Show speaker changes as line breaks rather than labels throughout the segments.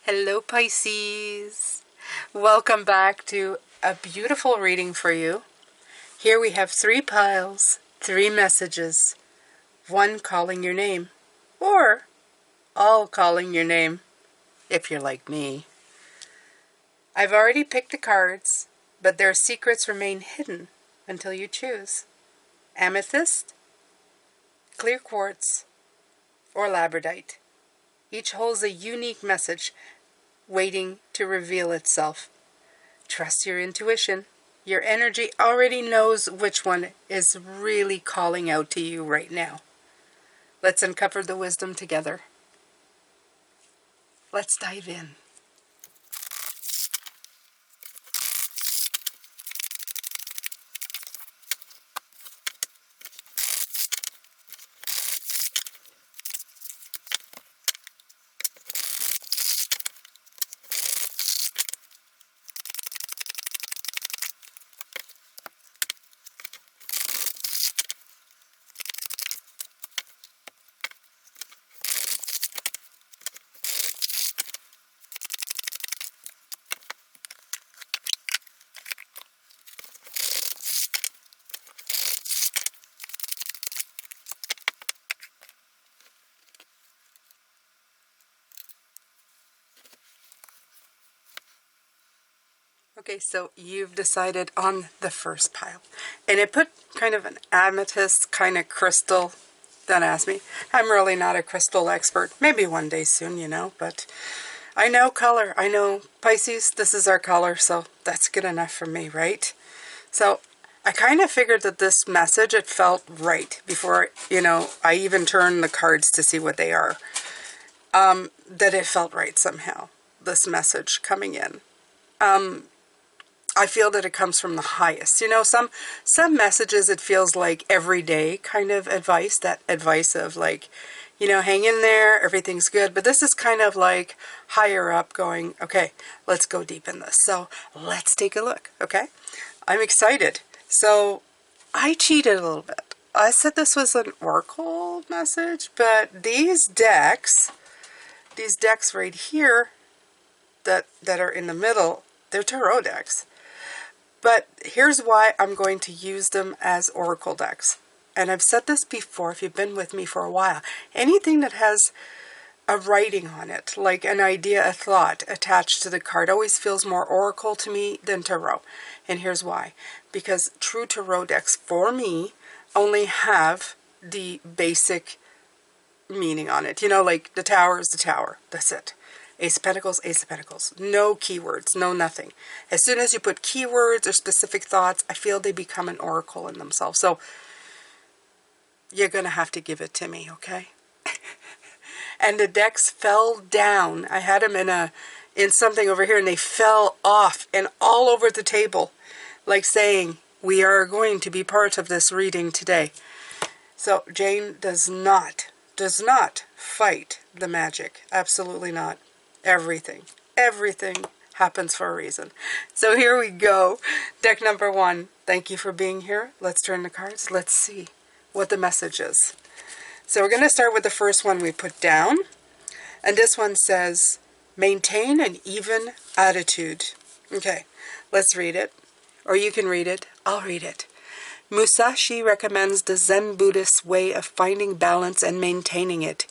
Hello Pisces! Welcome back to a beautiful reading for you. Here we have 3 piles, 3 messages, 1 calling your name, or all calling your name, if you're like me. I've already picked the cards, but their secrets remain hidden until you choose. Amethyst, clear quartz, or labradorite. Each holds a unique message waiting to reveal itself. Trust your intuition. Your energy already knows which one is really calling out to you right now. Let's uncover the wisdom together. Let's dive in. Okay, so you've decided on the first pile. And it put kind of an amethyst kind of crystal. Don't ask me. I'm really not a crystal expert. Maybe one day soon, but I know color. I know Pisces, this is our color, so that's good enough for me, right? So I kind of figured that this message, it felt right before, I even turned the cards to see what they are. That it felt right somehow, this message coming in. I feel that it comes from the highest. Some messages it feels like everyday kind of advice, that advice of like, hang in there, everything's good. But this is kind of like higher up going, okay, let's go deep in this. So let's take a look, okay? I'm excited. So I cheated a little bit. I said this was an oracle message, but these decks right here that are in the middle, they're tarot decks. But here's why I'm going to use them as oracle decks. And I've said this before if you've been with me for a while. Anything that has a writing on it, like an idea, a thought attached to the card, always feels more oracle to me than tarot. And here's why. Because true tarot decks, for me, only have the basic meaning on it. Like the tower is the tower. That's it. Ace of Pentacles, Ace of Pentacles. No keywords, no nothing. As soon as you put keywords or specific thoughts, I feel they become an oracle in themselves. So you're going to have to give it to me, okay? And the decks fell down. I had them in something over here, and they fell off and all over the table, like saying, we are going to be part of this reading today. So Jane does not fight the magic. Absolutely not. Everything happens for a reason. So here we go. Deck number 1. Thank you for being here. Let's turn the cards. Let's see what the message is. So we're going to start with the first one we put down. And this one says, maintain an even attitude. Okay, let's read it. Or you can read it. I'll read it. Musashi recommends the Zen Buddhist way of finding balance and maintaining it.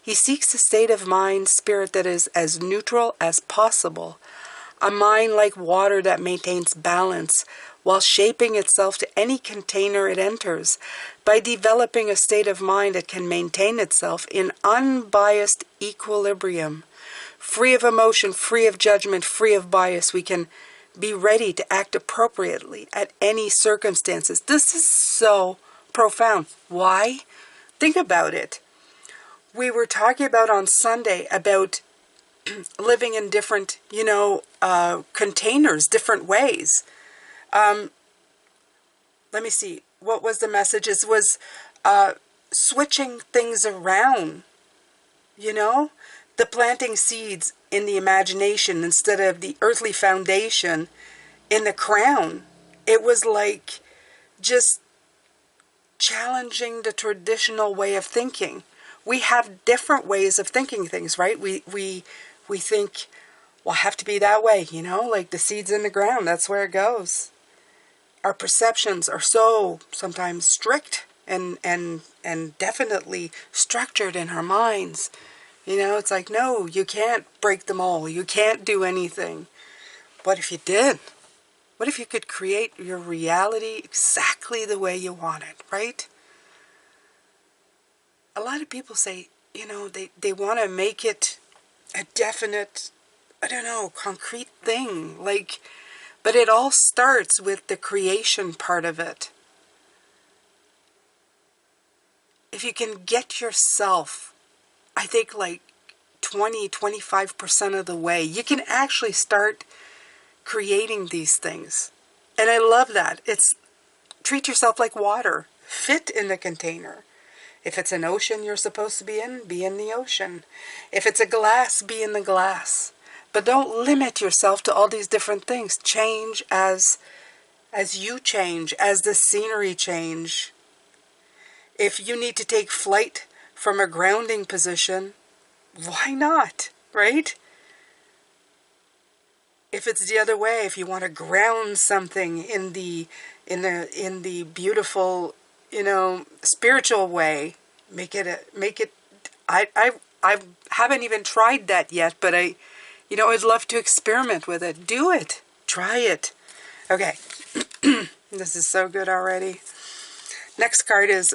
He seeks a state of mind, spirit that is as neutral as possible, a mind like water that maintains balance while shaping itself to any container it enters, by developing a state of mind that can maintain itself in unbiased equilibrium. Free of emotion, free of judgment, free of bias, we can be ready to act appropriately at any circumstances. This is so profound. Why? Think about it. We were talking about on Sunday about living in different, containers, different ways. Let me see. What was the message? It was switching things around, the planting seeds in the imagination instead of the earthly foundation in the crown. It was like just challenging the traditional way of thinking. We have different ways of thinking things, right? We we think, well, I have to be that way, you know, like the seed's in the ground, that's where it goes. Our perceptions are so sometimes strict and definitely structured in our minds. You know, it's like, no, you can't break the mold. You can't do anything. What if you did? What if you could create your reality exactly the way you want it, right? A lot of people say, you know, they want to make it a definite, I don't know, concrete thing. Like, but it all starts with the creation part of it. If you can get yourself, I think like 20-25% of the way, you can actually start creating these things. And I love that. It's treat yourself like water. Fit in the container. If it's an ocean you're supposed to be in the ocean. If it's a glass, be in the glass. But don't limit yourself to all these different things. Change as you change, as the scenery change. If you need to take flight from a grounding position, why not, right? If it's the other way, if you want to ground something in the beautiful, you know, spiritual way, make it. I haven't even tried that yet, but I'd love to experiment with it. Do it. Try it. Okay. This is so good already. Next card is,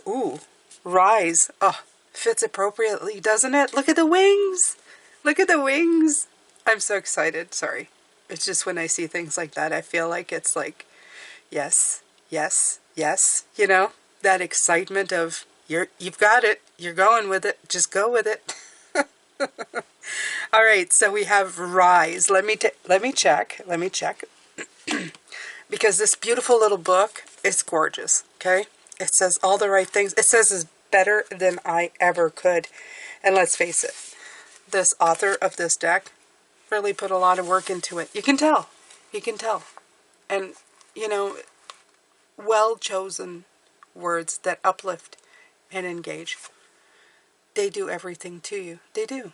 Rise. Oh, fits appropriately, doesn't it? Look at the wings. Look at the wings. I'm so excited. Sorry. It's just when I see things like that, I feel like it's like, yes, yes, yes. You know, that excitement of, you've got it. You're going with it. Just go with it. All right, so we have Rise. Let me check. Because this beautiful little book is gorgeous, okay? It says all the right things. It says it's better than I ever could. And let's face it, this author of this deck really put a lot of work into it. You can tell. You can tell. And, you know, well-chosen words that uplift and engage. They do everything to you. They do.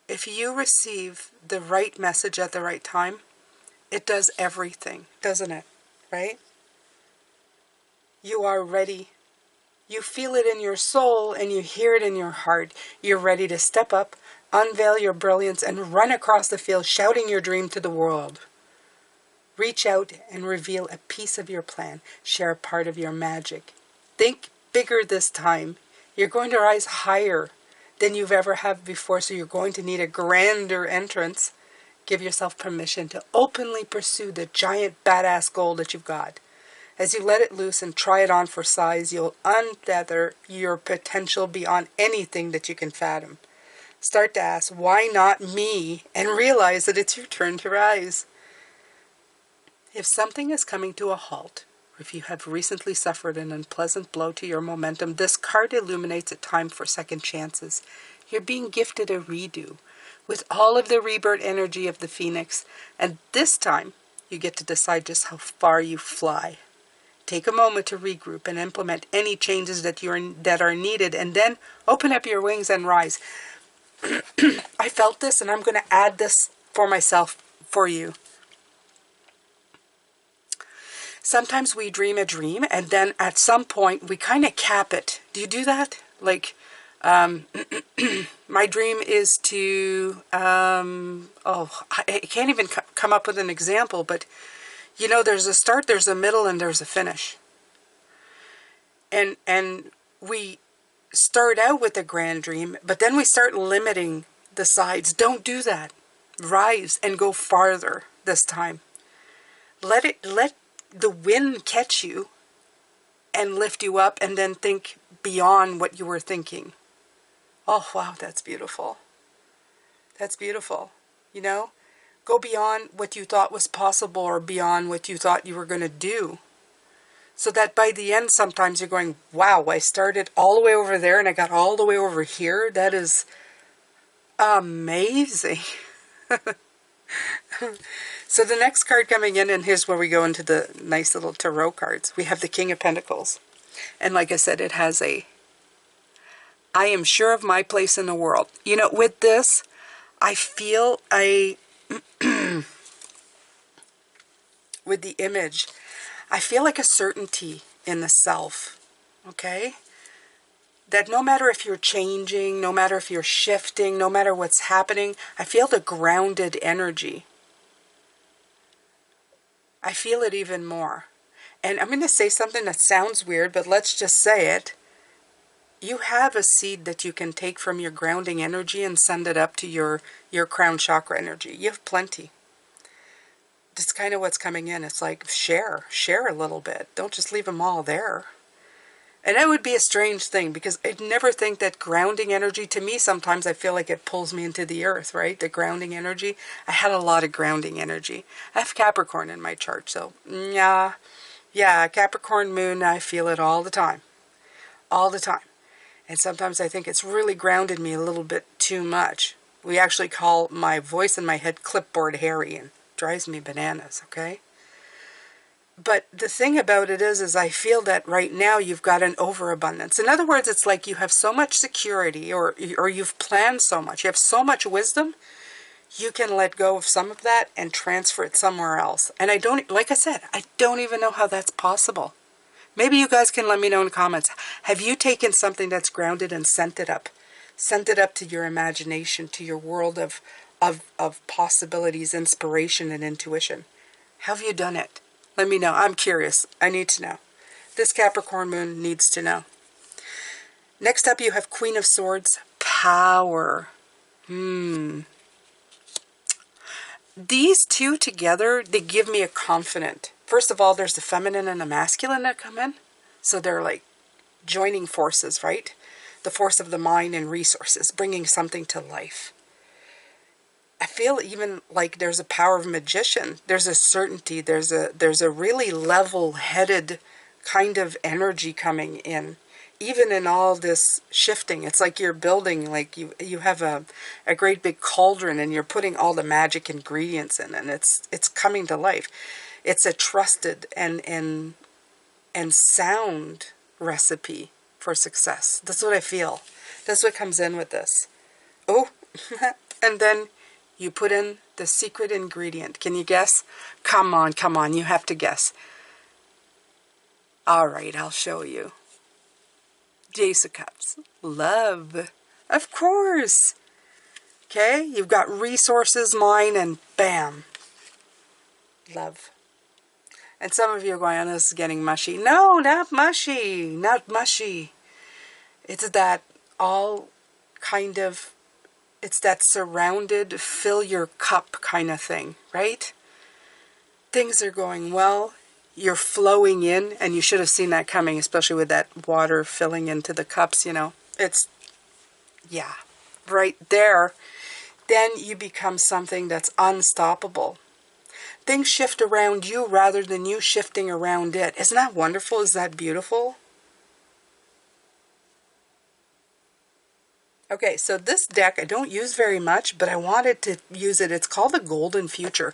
If you receive the right message at the right time, it does everything, doesn't it? Right? You are ready. You feel it in your soul and you hear it in your heart. You're ready to step up, unveil your brilliance, and run across the field shouting your dream to the world. Reach out and reveal a piece of your plan. Share a part of your magic. Think bigger this time. You're going to rise higher than you've ever have before, so you're going to need a grander entrance. Give yourself permission to openly pursue the giant badass goal that you've got. As you let it loose and try it on for size, you'll unfeather your potential beyond anything that you can fathom. Start to ask, why not me? And realize that it's your turn to rise. If something is coming to a halt, or if you have recently suffered an unpleasant blow to your momentum, this card illuminates a time for second chances. You're being gifted a redo with all of the rebirth energy of the phoenix, and this time you get to decide just how far you fly. Take a moment to regroup and implement any changes that are needed, and then open up your wings and rise. I felt this, and I'm going to add this for myself, for you. Sometimes we dream a dream, and then at some point we kind of cap it. Do you do that? Like, my dream is to, I can't even come up with an example, but you know, there's a start, there's a middle, and there's a finish. And we start out with a grand dream, but then we start limiting the sides. Don't do that. Rise and go farther this time. Let the wind catch you and lift you up, and then think beyond what you were thinking. Oh, wow, that's beautiful. That's beautiful. You know? Go beyond what you thought was possible, or beyond what you thought you were going to do. So that by the end, sometimes you're going, wow, I started all the way over there and I got all the way over here. That is amazing. So the next card coming in, and here's where we go into the nice little tarot cards. We have the King of Pentacles. And like I said, it has I am sure of my place in the world. You know, with this, I feel with the image, I feel like a certainty in the self, okay? That no matter if you're changing, no matter if you're shifting, no matter what's happening, I feel the grounded energy. I feel it even more. And I'm going to say something that sounds weird, but let's just say it. You have a seed that you can take from your grounding energy and send it up to your crown chakra energy. You have plenty. That's kind of what's coming in. It's like share a little bit. Don't just leave them all there. And that would be a strange thing, because I'd never think that grounding energy, to me sometimes I feel like it pulls me into the earth, right? The grounding energy. I had a lot of grounding energy. I have Capricorn in my chart, so yeah, Capricorn moon, I feel it all the time. All the time. And sometimes I think it's really grounded me a little bit too much. We actually call my voice in my head clipboard Harry, and drives me bananas, okay? But the thing about it is I feel that right now you've got an overabundance. In other words, it's like you have so much security, or you've planned so much. You have so much wisdom, you can let go of some of that and transfer it somewhere else. And I don't, like I said, I don't even know how that's possible. Maybe you guys can let me know in the comments. Have you taken something that's grounded and sent it up? Sent it up to your imagination, to your world of possibilities, inspiration, and intuition. How have you done it? Let me know. I'm curious. I need to know. This Capricorn moon needs to know. Next up, you have Queen of Swords, power. These two together, they give me a confident. First of all, there's the feminine and the masculine that come in. So they're like joining forces, right? The force of the mind and resources, bringing something to life. I feel even like there's a power of magician. There's a certainty. There's a really level-headed kind of energy coming in. Even in all this shifting, it's like you're building, like you have a great big cauldron and you're putting all the magic ingredients in, and it's coming to life. It's a trusted and sound recipe for success. That's what I feel. That's what comes in with this. Oh, and then you put in the secret ingredient. Can you guess? Come on, you have to guess. All right, I'll show you. Ace of Cups. Love. Of course. Okay, you've got resources, mine, and bam. Love. And some of you are going, oh, this is getting mushy. No, not mushy. Not mushy. It's that all kind of, it's that surrounded, fill your cup kind of thing, right? Things are going well. You're flowing in, and you should have seen that coming, especially with that water filling into the cups, you know. It's, yeah, right there. Then you become something that's unstoppable. Things shift around you rather than you shifting around it. Isn't that wonderful? Is that beautiful? Okay, so this deck I don't use very much, but I wanted to use it. It's called the Golden Future.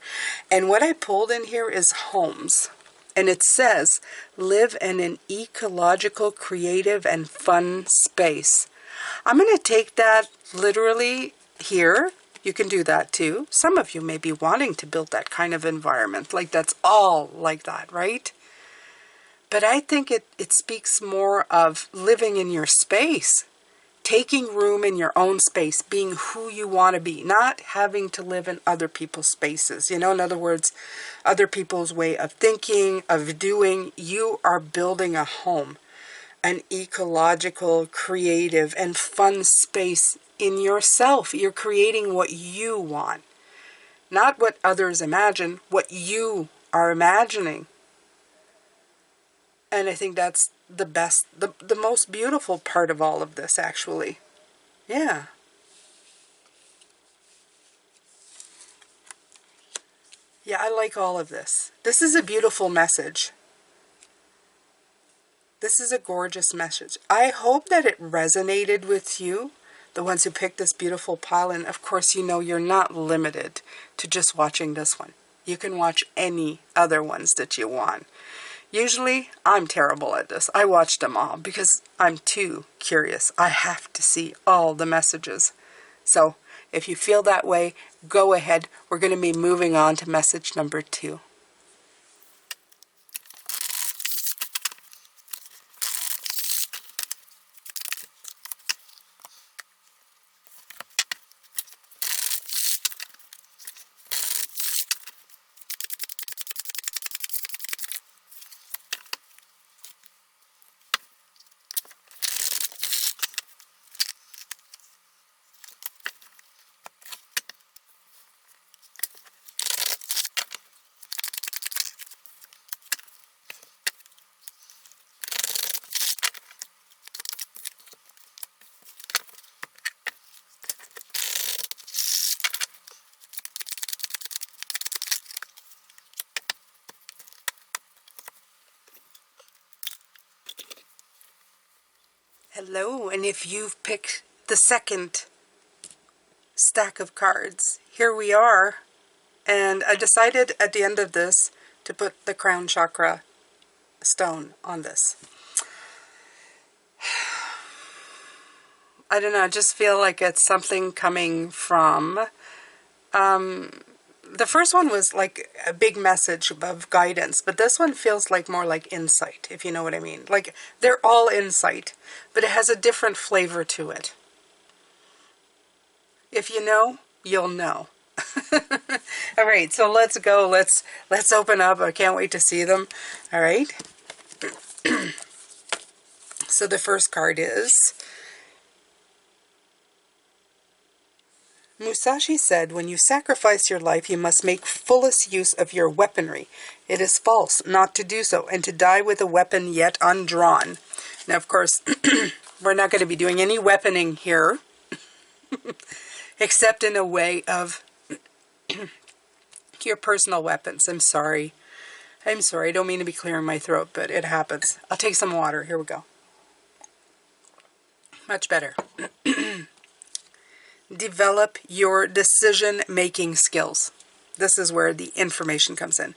And what I pulled in here is homes. And it says, live in an ecological, creative, and fun space. I'm going to take that literally here. You can do that too. Some of you may be wanting to build that kind of environment. Like that's all like that, right? But I think it speaks more of living in your space. Taking room in your own space, being who you want to be, not having to live in other people's spaces. You know, in other words, other people's way of thinking, of doing. You are building a home, an ecological, creative, and fun space in yourself. You're creating what you want, not what others imagine, what you are imagining. And I think that's the best, the most beautiful part of all of this, actually. Yeah. Yeah, I like all of this. This is a beautiful message. This is a gorgeous message. I hope that it resonated with you, the ones who picked this beautiful pile. And of course, you know, you're not limited to just watching this one. You can watch any other ones that you want. Usually, I'm terrible at this. I watch them all because I'm too curious. I have to see all the messages. So, If you feel that way, go ahead. We're going to be moving on to message number 2. Hello, and if you've picked the second stack of cards, here we are. And I decided at the end of this to put the crown chakra stone on this. I don't know, I just feel like it's something coming from... the first one was like a big message of guidance, but this one feels like more like insight, if you know what I mean. Like, they're all insight, but it has a different flavor to it. If you know, you'll know. All right, so let's go. Let's open up. I can't wait to see them. All right. So the first card is... Musashi said, when you sacrifice your life, you must make fullest use of your weaponry. It is false not to do so, and to die with a weapon yet undrawn. Now, of course, we're not going to be doing any weaponing here, except in a way of your personal weapons. I'm sorry. I don't mean to be clearing my throat, but it happens. I'll take some water. Here we go. Much better. Develop your decision-making skills. This is where the information comes in.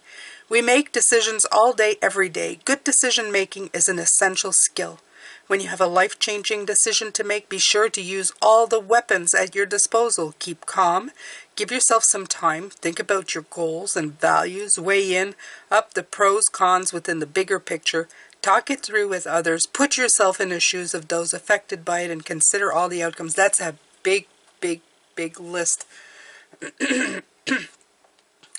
We make decisions all day, every day. Good decision-making is an essential skill. When you have a life-changing decision to make, be sure to use all the weapons at your disposal. Keep calm. Give yourself some time. Think about your goals and values. Weigh in up the pros, cons within the bigger picture. Talk it through with others. Put yourself in the shoes of those affected by it and consider all the outcomes. That's a big list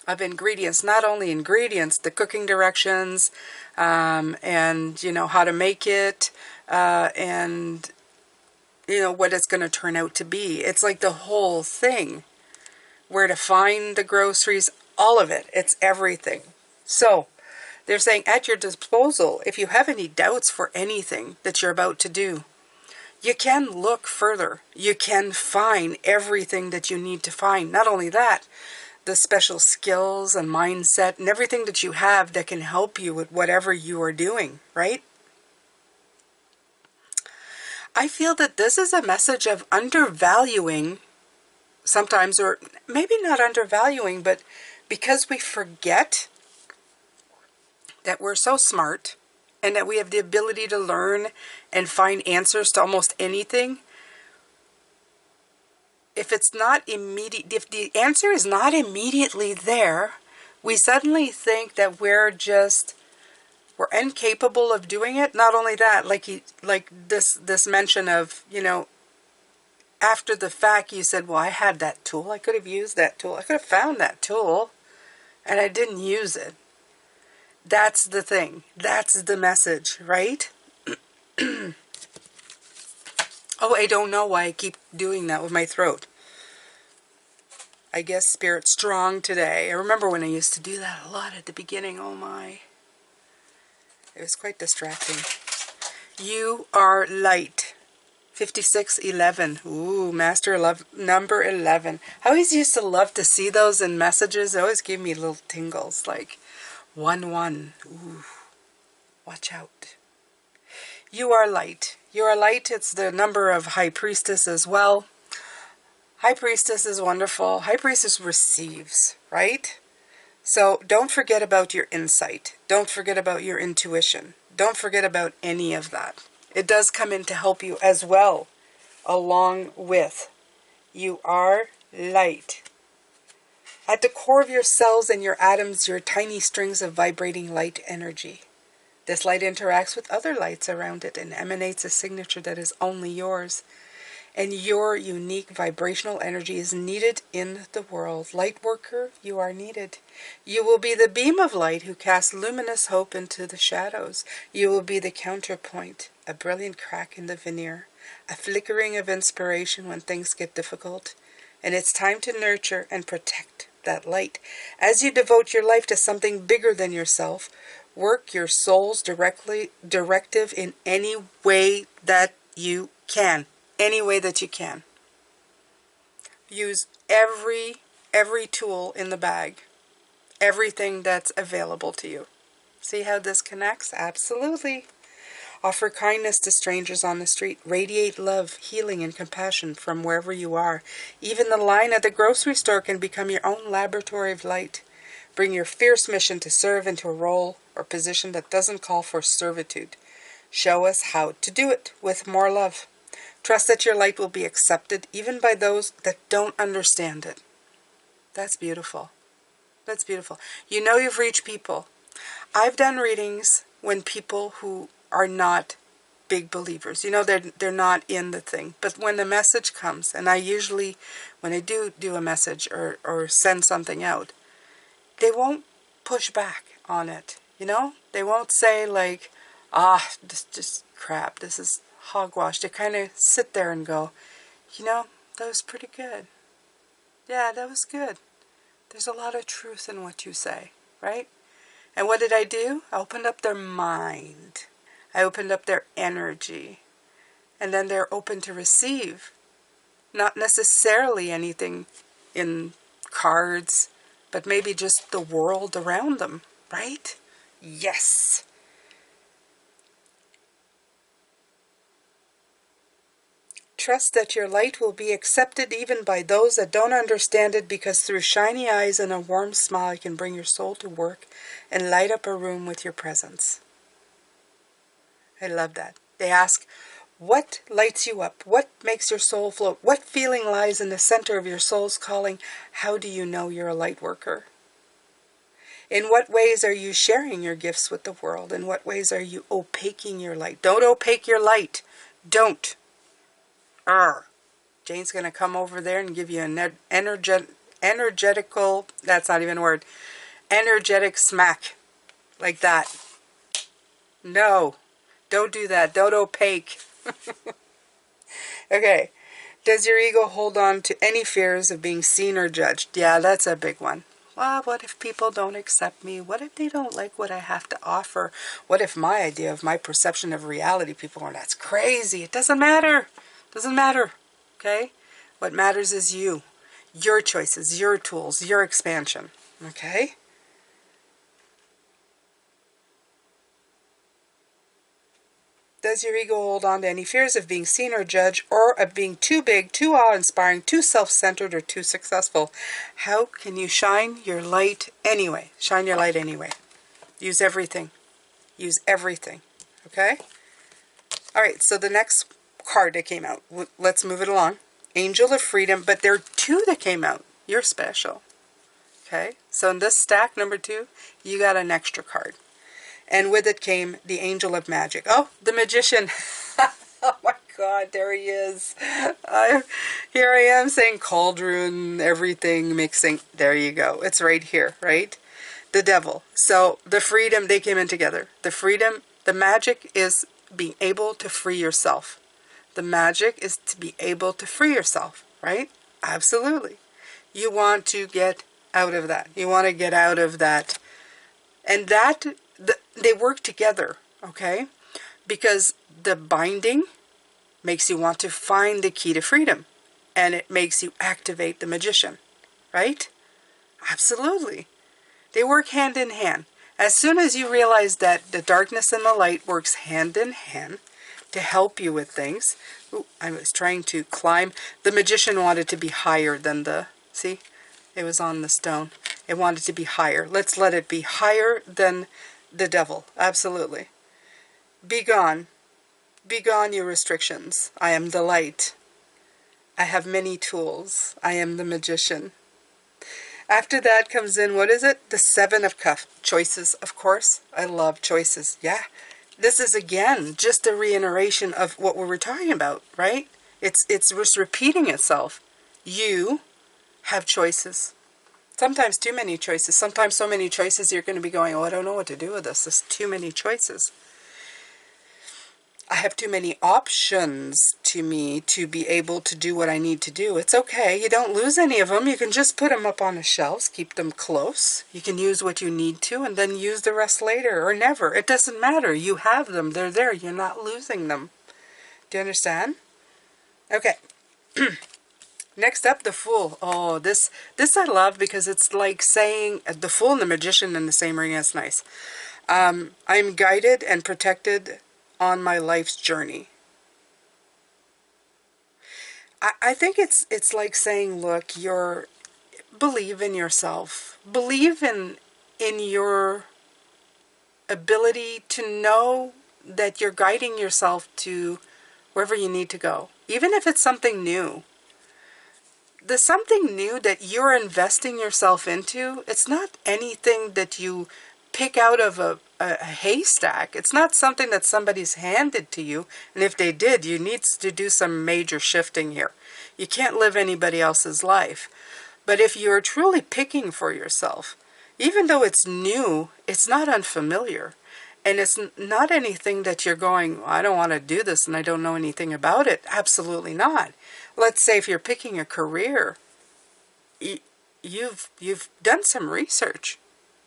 of ingredients. Not only ingredients, the cooking directions, and you know how to make it, and you know what it's going to turn out to be. It's like the whole thing. Where to find the groceries, all of it. It's everything. So they're saying at your disposal, if you have any doubts for anything that you're about to do, you can look further. You can find everything that you need to find. Not only that, the special skills and mindset and everything that you have that can help you with whatever you are doing, right? I feel that this is a message of undervaluing sometimes, or maybe not undervaluing, but because we forget that we're so smart and that we have the ability to learn and find answers to almost anything. If it's not immediate, if the answer is not immediately there, we suddenly think that we're incapable of doing it. Not only that, like this mention of, you know, after the fact, you said, well, I had that tool. I could have used that tool. I could have found that tool, and I didn't use it. That's the thing. That's the message, right? Oh, I don't know why I keep doing that with my throat. I guess Spirit's strong today. I remember when I used to do that a lot at the beginning. Oh my. It was quite distracting. You are light. 5611. Ooh, Master Love number 11. I always used to love to see those in messages. It always gave me little tingles, like 1-1. Ooh, watch out. You are light. You are light. It's the number of High Priestess as well. High Priestess is wonderful. High Priestess receives, right? So don't forget about your insight. Don't forget about your intuition. Don't forget about any of that. It does come in to help you as well, along with you are light. At the core of your cells and your atoms, you're tiny strings of vibrating light energy. This light interacts with other lights around it and emanates a signature that is only yours. And your unique vibrational energy is needed in the world. Light worker, you are needed. You will be the beam of light who casts luminous hope into the shadows. You will be the counterpoint, a brilliant crack in the veneer, a flickering of inspiration when things get difficult. And it's time to nurture and protect that light. As you devote your life to something bigger than yourself, work your soul's directive in any way that you can. Any way that you can. Use every tool in the bag. Everything that's available to you. See how this connects? Absolutely. Offer kindness to strangers on the street. Radiate love, healing, and compassion from wherever you are. Even the line at the grocery store can become your own laboratory of light. Bring your fierce mission to serve into a role or position that doesn't call for servitude. Show us how to do it with more love. Trust that your light will be accepted even by those that don't understand it. That's beautiful. That's beautiful. You know you've reached people. I've done readings when people who are not big believers, you know, they're not in the thing. But when the message comes, and I usually, when I do a message or send something out, they won't push back on it, you know? They won't say like, this just crap, this is hogwash. They kind of sit there and go, you know, that was pretty good. Yeah, that was good. There's a lot of truth in what you say, right? And what did I do? I opened up their mind. I opened up their energy. And then they're open to receive. Not necessarily anything in cards, but maybe just the world around them, right? Yes. Trust that your light will be accepted even by those that don't understand it, because through shiny eyes and a warm smile you can bring your soul to work and light up a room with your presence. I love that. They ask, what lights you up? What makes your soul float? What feeling lies in the center of your soul's calling? How do you know you're a light worker? In what ways are you sharing your gifts with the world? In what ways are you opaquing your light? Don't opaque your light. Don't. Jane's going to come over there and give you an energetical, that's not even a word, energetic smack. Like that. No. Don't do that. Don't opaque. Okay. Does your ego hold on to any fears of being seen or judged? Yeah, that's a big one. Well, what if people don't accept me? What if they don't like what I have to offer? What if my idea of my perception of reality, people are, that's crazy. It doesn't matter. Doesn't matter. Okay? What matters is you. Your choices, your tools, your expansion. Okay? Does your ego hold on to any fears of being seen or judged, or of being too big, too awe-inspiring, too self-centered, or too successful? How can you shine your light anyway? Shine your light anyway. Use everything. Use everything. Okay? Alright, so the next card that came out. Let's move it along. Angel of Freedom, but there are two that came out. You're special. Okay? So in this stack, number 2, you got an extra card. And with it came the Angel of Magic. Oh, the Magician. Oh my God, there he is. Here I am saying cauldron, everything mixing. There you go. It's right here, right? The Devil. So the freedom, they came in together. The freedom, the magic is being able to free yourself. The magic is to be able to free yourself, right? Absolutely. You want to get out of that. You want to get out of that. And that, they work together, okay? Because the binding makes you want to find the key to freedom. And it makes you activate the magician, right? Absolutely. They work hand in hand. As soon as you realize that the darkness and the light works hand in hand to help you with things. Ooh, I was trying to climb. The magician wanted to be higher than the, see? It was on the stone. It wanted to be higher. Let's let it be higher than the devil. Absolutely. Be gone. Be gone, you restrictions. I am the light. I have many tools. I am the magician. After that comes in, what is it? The Seven of Cups. Choices, of course. I love choices. Yeah. This is, again, just a reiteration of what we were talking about, right? It's just repeating itself. You have choices. Sometimes too many choices. Sometimes so many choices you're going to be going, oh, I don't know what to do with this. There's too many choices. I have too many options to me to be able to do what I need to do. It's okay. You don't lose any of them. You can just put them up on the shelves, keep them close. You can use what you need to and then use the rest later or never. It doesn't matter. You have them. They're there. You're not losing them. Do you understand? Okay. Next up, the Fool. Oh, this I love because it's like saying the Fool and the Magician in the same ring. That's nice. I'm guided and protected on my life's journey. I think it's like saying, look, believe in yourself. Believe in your ability to know that you're guiding yourself to wherever you need to go. Even if it's something new. The something new that you're investing yourself into, it's not anything that you pick out of a haystack. It's not something that somebody's handed to you. And if they did, you need to do some major shifting here. You can't live anybody else's life. But if you're truly picking for yourself, even though it's new, it's not unfamiliar. And it's not anything that you're going, I don't want to do this and I don't know anything about it. Absolutely not. Let's say if you're picking a career, you've done some research.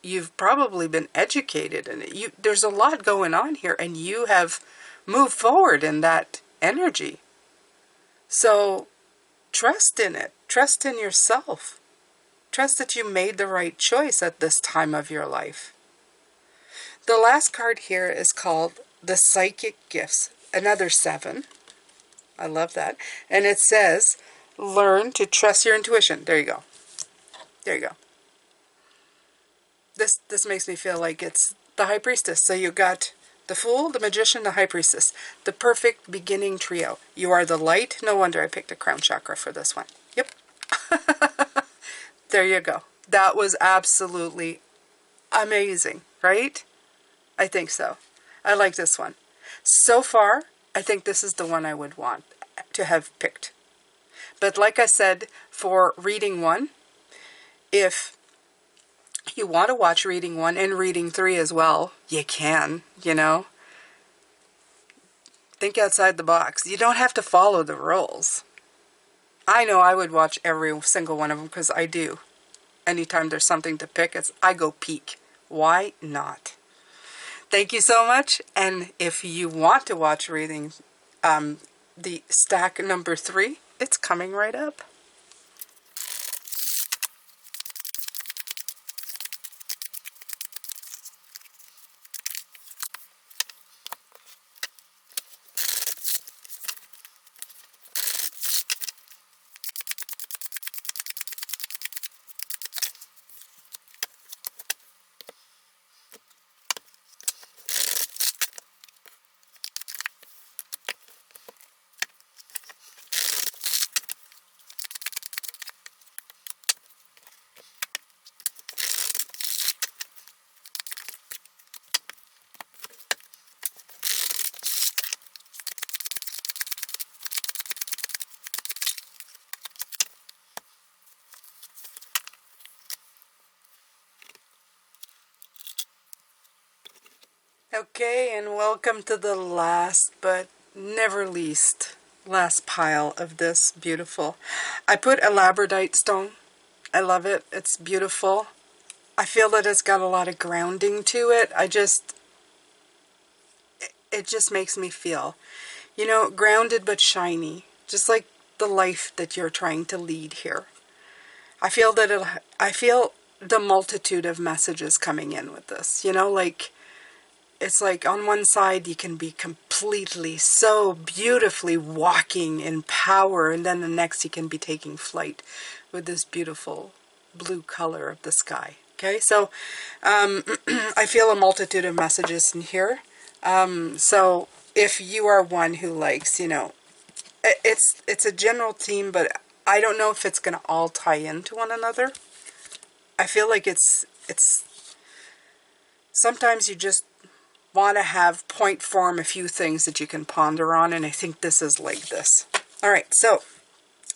You've probably been educated, and there's a lot going on here, and you have moved forward in that energy. So trust in it. Trust in yourself. Trust that you made the right choice at this time of your life. The last card here is called the Psychic Gifts. Another 7. I love that. And it says, learn to trust your intuition. There you go. There you go. This makes me feel like it's the High Priestess. So you got the Fool, the Magician, the High Priestess. The perfect beginning trio. You are the light. No wonder I picked a crown chakra for this one. Yep. There you go. That was absolutely amazing, right? I think so. I like this one. So far, I think this is the one I would want to have picked. But like I said, for reading 1, if you want to watch reading 1 and reading 3 as well, you can, you know. Think outside the box. You don't have to follow the rules. I know I would watch every single one of them because I do. Anytime there's something to pick, I go peek. Why not? Thank you so much. And if you want to watch reading the stack number 3, it's coming right up. Okay, and welcome to the last but never least last pile of this beautiful. I put a Labradorite stone. I love it. It's beautiful. I feel that it's got a lot of grounding to it. It just makes me feel, you know, grounded but shiny. Just like the life that you're trying to lead here. I feel the multitude of messages coming in with this. You know, like, it's like on one side you can be completely so beautifully walking in power, and then the next you can be taking flight with this beautiful blue color of the sky. Okay, so I feel a multitude of messages in here. So if you are one who likes, you know, it's a general theme, but I don't know if it's going to all tie into one another. I feel like it's sometimes you just want to have point form a few things that you can ponder on, and I think this is like this. All right, so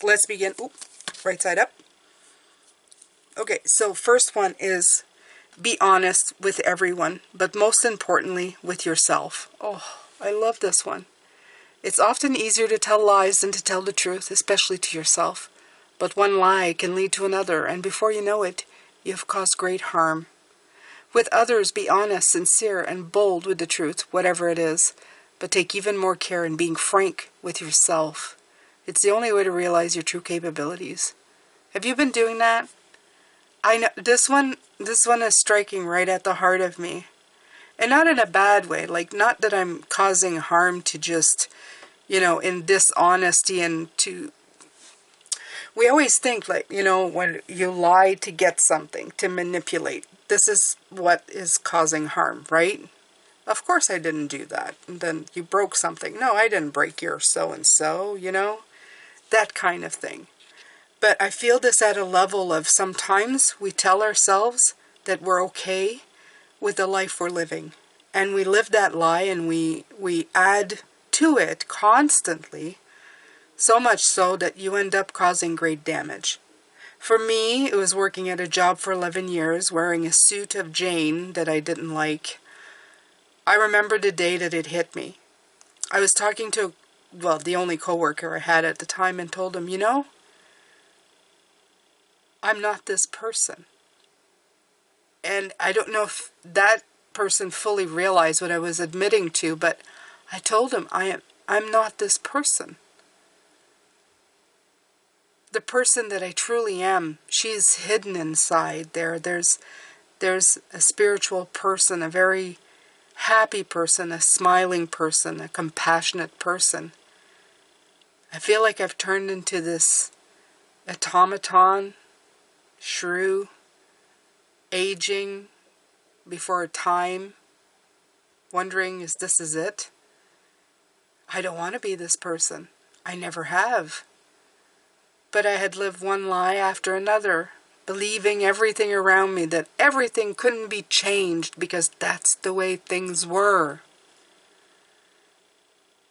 let's begin. Oop, right side up. Okay, so first one is be honest with everyone, but most importantly with yourself. Oh, I love this one. It's often easier to tell lies than to tell the truth, especially to yourself. But one lie can lead to another, and before you know it, you have caused great harm. With others, be honest, sincere, and bold with the truth, whatever it is. But take even more care in being frank with yourself. It's the only way to realize your true capabilities. Have you been doing that? I know this one is striking right at the heart of me. And not in a bad way, like not that I'm causing harm to just, you know, in dishonesty and to... We always think, like, you know, when you lie to get something, to manipulate, this is what is causing harm, right? Of course I didn't do that. And then you broke something. No, I didn't break your so-and-so, you know? That kind of thing. But I feel this at a level of sometimes we tell ourselves that we're okay with the life we're living. And we live that lie and we add to it constantly, so much so that you end up causing great damage. For me, it was working at a job for 11 years, wearing a suit of Jane that I didn't like. I remember the day that it hit me. I was talking to, well, the only coworker I had at the time and told him, you know, I'm not this person. And I don't know if that person fully realized what I was admitting to, but I told him, I'm not this person. The person that I truly am, she's hidden inside there. There's a spiritual person, a very happy person, a smiling person, a compassionate person. I feel like I've turned into this automaton, shrew, aging before time, wondering, is it? I don't want to be this person. I never have. But I had lived one lie after another, believing everything around me, that everything couldn't be changed because that's the way things were.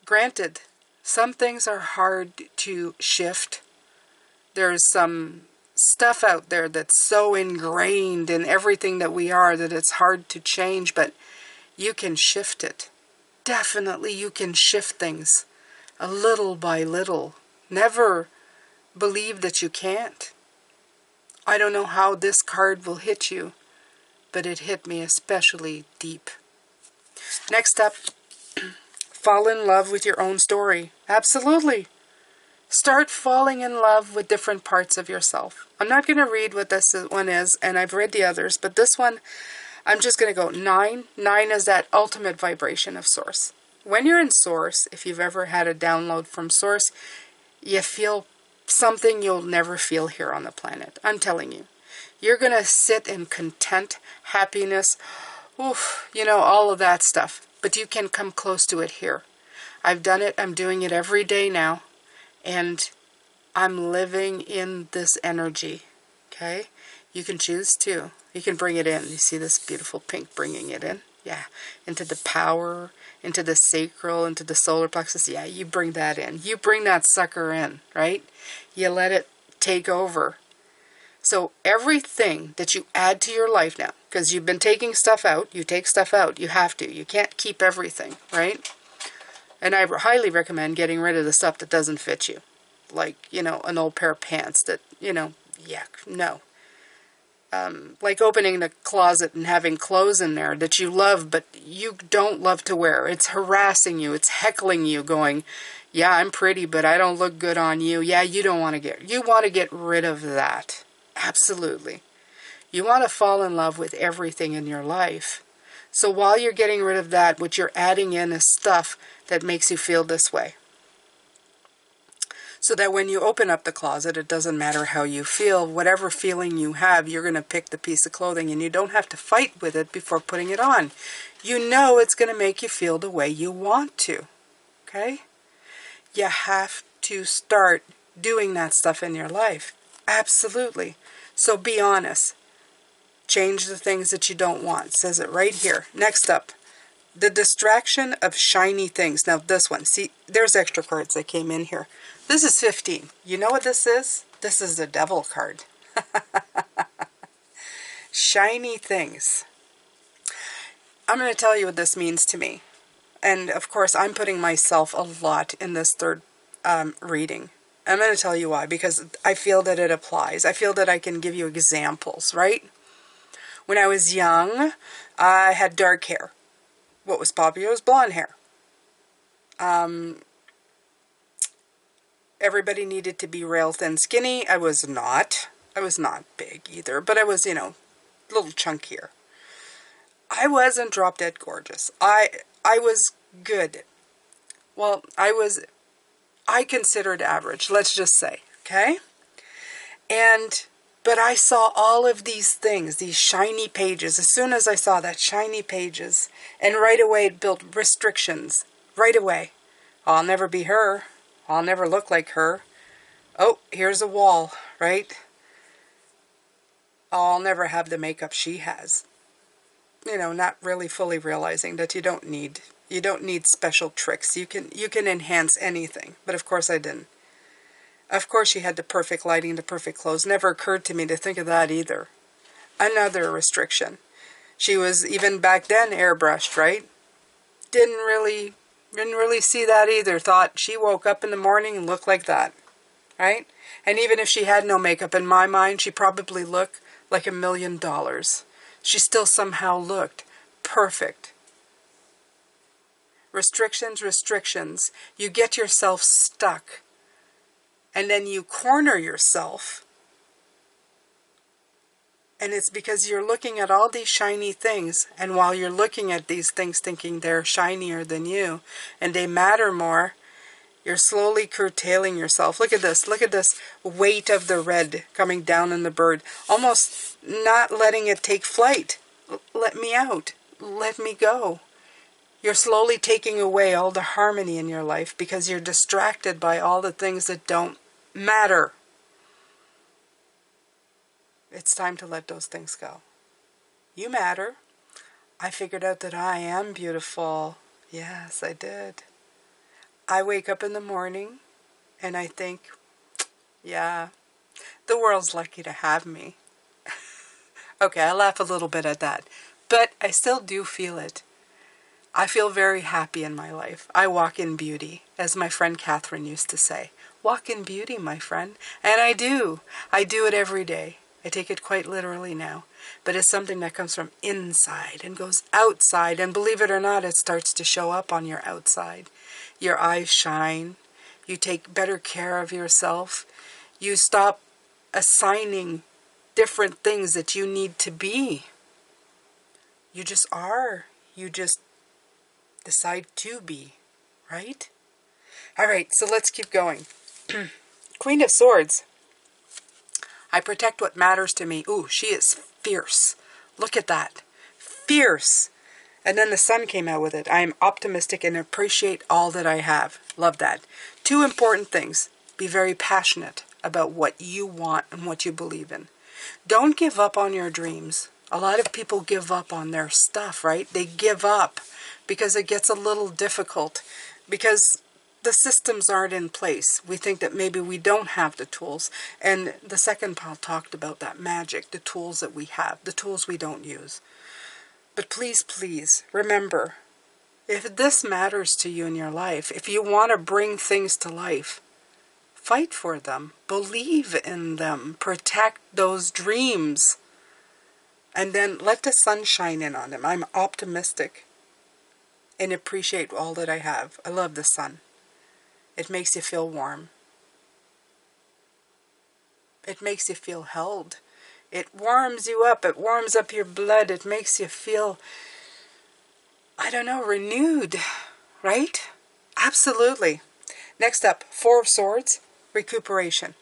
Granted, some things are hard to shift. There's some stuff out there that's so ingrained in everything that we are that it's hard to change, but you can shift it. Definitely you can shift things a little by little. Never believe that you can't. I don't know how this card will hit you, but it hit me especially deep. Next up, fall in love with your own story. Absolutely. Start falling in love with different parts of yourself. I'm not going to read what this one is, and I've read the others, but this one, I'm just going to go 9. 9 is that ultimate vibration of Source. When you're in Source, if you've ever had a download from Source, you feel something you'll never feel here on the planet. I'm telling you. You're going to sit in content, happiness, oof, you know, all of that stuff. But you can come close to it here. I've done it. I'm doing it every day now. And I'm living in this energy. Okay? You can choose to. You can bring it in. You see this beautiful pink bringing it in? Yeah. Into the power, into the sacral, into the solar plexus. Yeah, you bring that in. You bring that sucker in, right? You let it take over. So everything that you add to your life now, because you've been taking stuff out, you take stuff out. You have to. You can't keep everything, right? And I highly recommend getting rid of the stuff that doesn't fit you. Like, you know, an old pair of pants that, you know, yuck, no. Like opening the closet and having clothes in there that you love, but you don't love to wear. It's harassing you. It's heckling you, going, yeah, I'm pretty, but I don't look good on you. Yeah, you want to get rid of that. Absolutely. You want to fall in love with everything in your life. So while you're getting rid of that, what you're adding in is stuff that makes you feel this way. So that when you open up the closet, it doesn't matter how you feel. Whatever feeling you have, you're going to pick the piece of clothing, and you don't have to fight with it before putting it on. You know it's going to make you feel the way you want to. Okay? You have to start doing that stuff in your life. Absolutely. So be honest. Change the things that you don't want. It says it right here. Next up, the distraction of shiny things. Now this one, see, there's extra cards that came in here. This is 15. You know what this is? This is the devil card. Shiny things. I'm going to tell you what this means to me. And of course, I'm putting myself a lot in this third reading. I'm going to tell you why, because I feel that it applies. I feel that I can give you examples, right? When I was young, I had dark hair. What was popular was blonde hair. Everybody needed to be rail thin skinny. I was not. I was not big either, but I was, you know, a little chunkier. I wasn't drop dead gorgeous. I was good. Well, I considered average, let's just say, okay? But I saw all of these things, these shiny pages. As soon as I saw that shiny pages, and right away it built restrictions. Right away. I'll never be her. I'll never look like her. Oh, here's a wall, right? I'll never have the makeup she has. You know, not really fully realizing that you don't need special tricks. You can enhance anything. But of course I didn't. Of course she had the perfect lighting, the perfect clothes. Never occurred to me to think of that either. Another restriction. She was, even back then, airbrushed, right? Didn't really see that either. Thought she woke up in the morning and looked like that, right? And even if she had no makeup, in my mind, she probably looked like $1 million. She still somehow looked perfect. Restrictions. You get yourself stuck. And then you corner yourself. And it's because you're looking at all these shiny things. And while you're looking at these things thinking they're shinier than you, and they matter more, you're slowly curtailing yourself. Look at this. Look at this weight of the red coming down in the bird. Almost not letting it take flight. Let me out. Let me go. You're slowly taking away all the harmony in your life because you're distracted by all the things that don't matter. It's time to let those things go. You matter. I figured out that I am beautiful. Yes, I did. I wake up in the morning and I think, yeah, the world's lucky to have me. Okay, I laugh a little bit at that, but I still do feel it. I feel very happy in my life. I walk in beauty, as my friend Catherine used to say. Walk in beauty, my friend. And I do. I do it every day. I take it quite literally now. But it's something that comes from inside and goes outside. And believe it or not, it starts to show up on your outside. Your eyes shine. You take better care of yourself. You stop assigning different things that you need to be. You just are. You just decide to be, right? All right, so let's keep going. Queen of Swords. I protect what matters to me. Ooh, she is fierce. Look at that. Fierce. And then the sun came out with it. I am optimistic and appreciate all that I have. Love that. Two important things. Be very passionate about what you want and what you believe in. Don't give up on your dreams. A lot of people give up on their stuff, right? They give up because it gets a little difficult, because the systems aren't in place. We think that maybe we don't have the tools. And the second pile talked about that magic, the tools that we have, the tools we don't use. But please, please, remember, if this matters to you in your life, if you want to bring things to life, fight for them, believe in them, protect those dreams, and then let the sun shine in on them. I'm optimistic and appreciate all that I have. I love the sun. It makes you feel warm. It makes you feel held. It warms you up. It warms up your blood. It makes you feel, I don't know, renewed, right? Absolutely. Next up, Four of Swords, recuperation.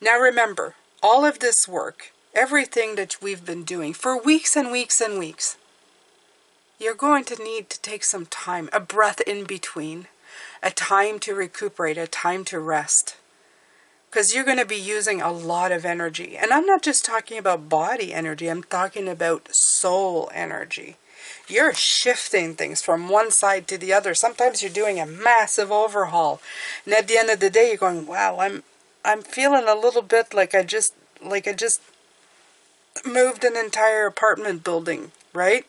Now remember, all of this work, everything that we've been doing for weeks and weeks and weeks, you're going to need to take some time, a breath in between. a time to recuperate, a time to rest. Because you're going to be using a lot of energy. And I'm not just talking about body energy, I'm talking about soul energy. You're shifting things from one side to the other. Sometimes you're doing a massive overhaul. And at the end of the day, you're going, wow, I'm feeling a little bit like I just moved an entire apartment building, right?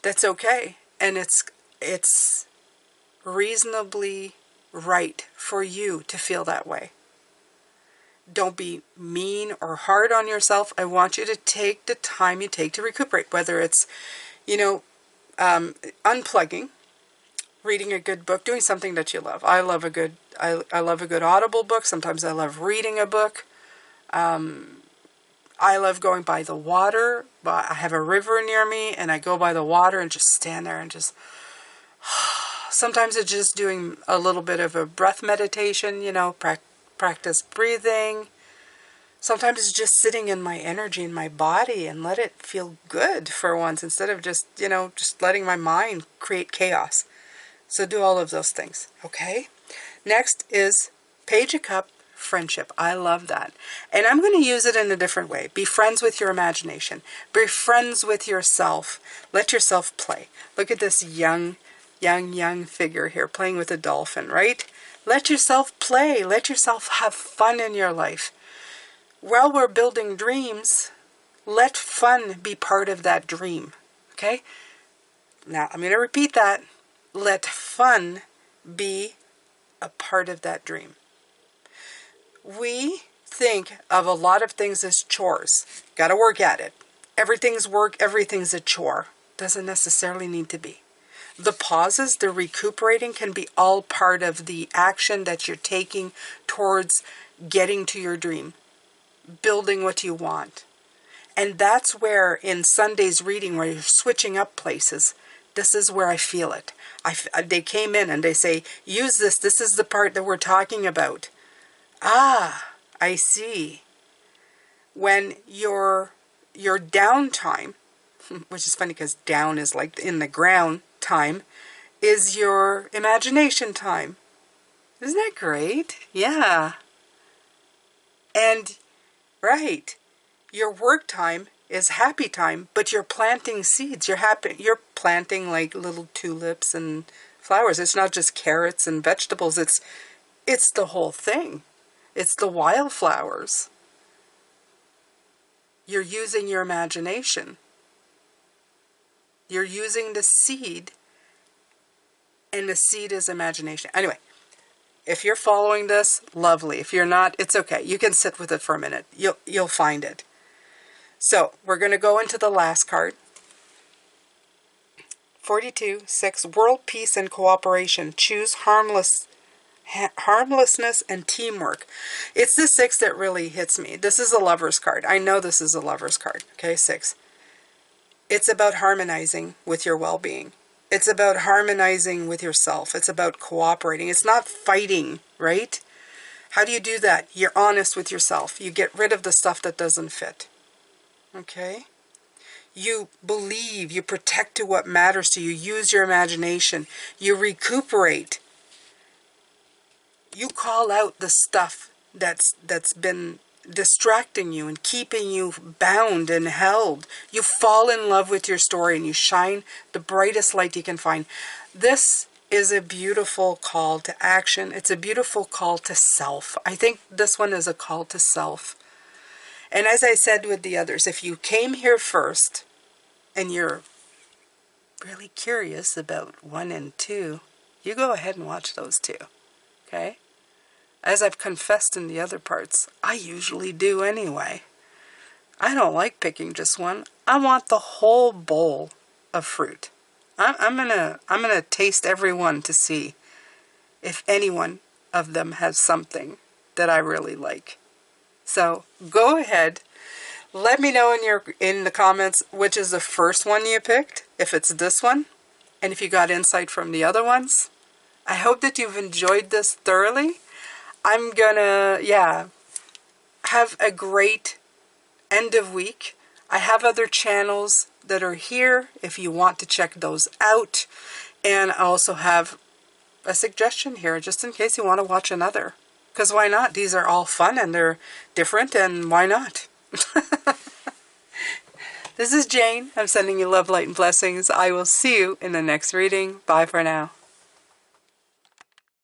That's okay. And it's reasonably right for you to feel that way. Don't be mean or hard on yourself. I want you to take the time you take to recuperate, whether it's, unplugging, reading a good book, doing something that you love. I love a good audible book. Sometimes I love reading a book. I love going by the water. I have a river near me, and I go by the water and just stand there and just... Sometimes it's just doing a little bit of a breath meditation, practice breathing. Sometimes it's just sitting in my energy in my body and let it feel good for once instead of just letting my mind create chaos. So do all of those things, okay? Next is Page of Cups, friendship. I love that. And I'm going to use it in a different way. Be friends with your imagination. Be friends with yourself. Let yourself play. Look at this young figure here playing with a dolphin, right? Let yourself play. Let yourself have fun in your life. While we're building dreams, let fun be part of that dream, okay? Now, I'm going to repeat that. Let fun be a part of that dream. We think of a lot of things as chores. Got to work at it. Everything's work, everything's a chore. Doesn't necessarily need to be. The pauses, the recuperating can be all part of the action that you're taking towards getting to your dream, building what you want. And that's where in Sunday's reading, where you're switching up places, this is where I feel it. They came in and they say, use this. This is the part that we're talking about. Ah, I see. When your downtime, which is funny because down is like in the ground time, is your imagination time. Isn't that great? Yeah. And, right, your work time is happy time, but you're planting seeds. You're planting like little tulips and flowers. It's not just carrots and vegetables. It's the whole thing. It's the wildflowers. You're using your imagination. You're using the seed, and the seed is imagination. Anyway, if you're following this, lovely. If you're not, it's okay. You can sit with it for a minute. You'll find it. So we're going to go into the last card. 42, 6, world peace and cooperation. Choose harmlessness and teamwork. It's the 6 that really hits me. This is a lover's card. I know this is a lover's card. Okay, 6. It's about harmonizing with your well-being. It's about harmonizing with yourself. It's about cooperating. It's not fighting, right? How do you do that? You're honest with yourself. You get rid of the stuff that doesn't fit. Okay? You believe. You protect to what matters to you. Use your imagination. You recuperate. You call out the stuff that's been distracting you and keeping you bound and held. You fall in love with your story and you shine the brightest light you can find. This is a beautiful call to action. It's a beautiful call to self. I think this one is a call to self. And as I said with the others, if you came here first and you're really curious about 1 and 2, you go ahead and watch those 2. Okay? As I've confessed in the other parts, I usually do anyway. I don't like picking just one. I want the whole bowl of fruit. I'm gonna taste every one to see if any one of them has something that I really like. So go ahead, let me know in the comments which is the first one you picked, if it's this one, and if you got insight from the other ones. I hope that you've enjoyed this thoroughly. I'm gonna, have a great end of week. I have other channels that are here if you want to check those out. And I also have a suggestion here, just in case you want to watch another. Because why not? These are all fun and they're different, and why not? This is Jane. I'm sending you love, light, and blessings. I will see you in the next reading. Bye for now.